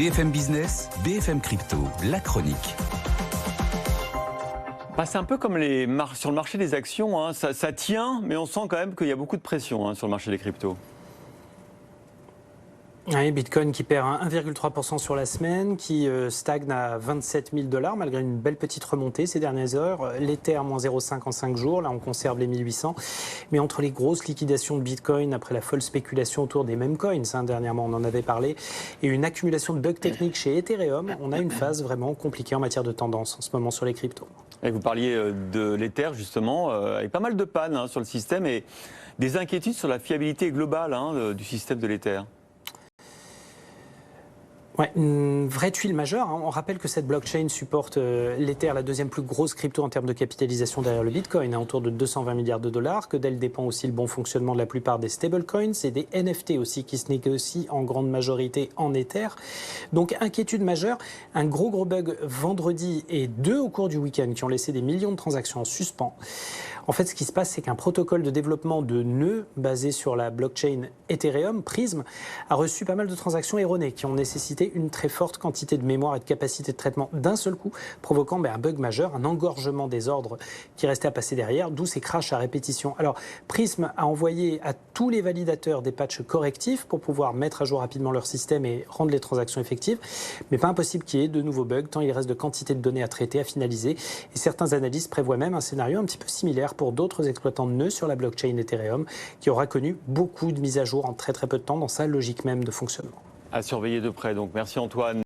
BFM Business, BFM Crypto, la chronique. C'est un peu comme sur le marché des actions, hein. Ça tient, mais on sent quand même qu'il y a beaucoup de pression sur le marché des cryptos. Oui, Bitcoin qui perd 1,3% sur la semaine, qui stagne à 27 000 $ malgré une belle petite remontée ces dernières heures. L'Ether, moins 0,5 en 5 jours, là on conserve les 1800. Mais entre les grosses liquidations de Bitcoin, après la folle spéculation autour des meme coins, dernièrement on en avait parlé, et une accumulation de bugs techniques chez Ethereum, on a une phase vraiment compliquée en matière de tendance en ce moment sur les cryptos. Et vous parliez de l'Ether justement, avec pas mal de pannes sur le système et des inquiétudes sur la fiabilité globale du système de l'Ether. Ouais, une vraie tuile majeure. On rappelle que cette blockchain supporte l'Ether, la deuxième plus grosse crypto en termes de capitalisation derrière le Bitcoin, autour de 220 milliards de dollars, que d'elle dépend aussi le bon fonctionnement de la plupart des stablecoins et des NFT aussi qui se négocient en grande majorité en Ether. Donc inquiétude majeure, un gros bug vendredi et 2 au cours du week-end qui ont laissé des millions de transactions en suspens. En fait, ce qui se passe, c'est qu'un protocole de développement de nœuds basé sur la blockchain Ethereum, Prism, a reçu pas mal de transactions erronées qui ont nécessité une très forte quantité de mémoire et de capacité de traitement d'un seul coup, provoquant un bug majeur, un engorgement des ordres qui restait à passer derrière, d'où ces crashs à répétition. Alors, Prism a envoyé à tous les validateurs des patchs correctifs pour pouvoir mettre à jour rapidement leur système et rendre les transactions effectives, mais pas impossible qu'il y ait de nouveaux bugs, tant il reste de quantité de données à traiter, à finaliser, et certains analystes prévoient même un scénario un petit peu similaire pour d'autres exploitants de nœuds sur la blockchain Ethereum, qui aura connu beaucoup de mises à jour en très peu de temps dans sa logique même de fonctionnement. À surveiller de près, donc merci Antoine.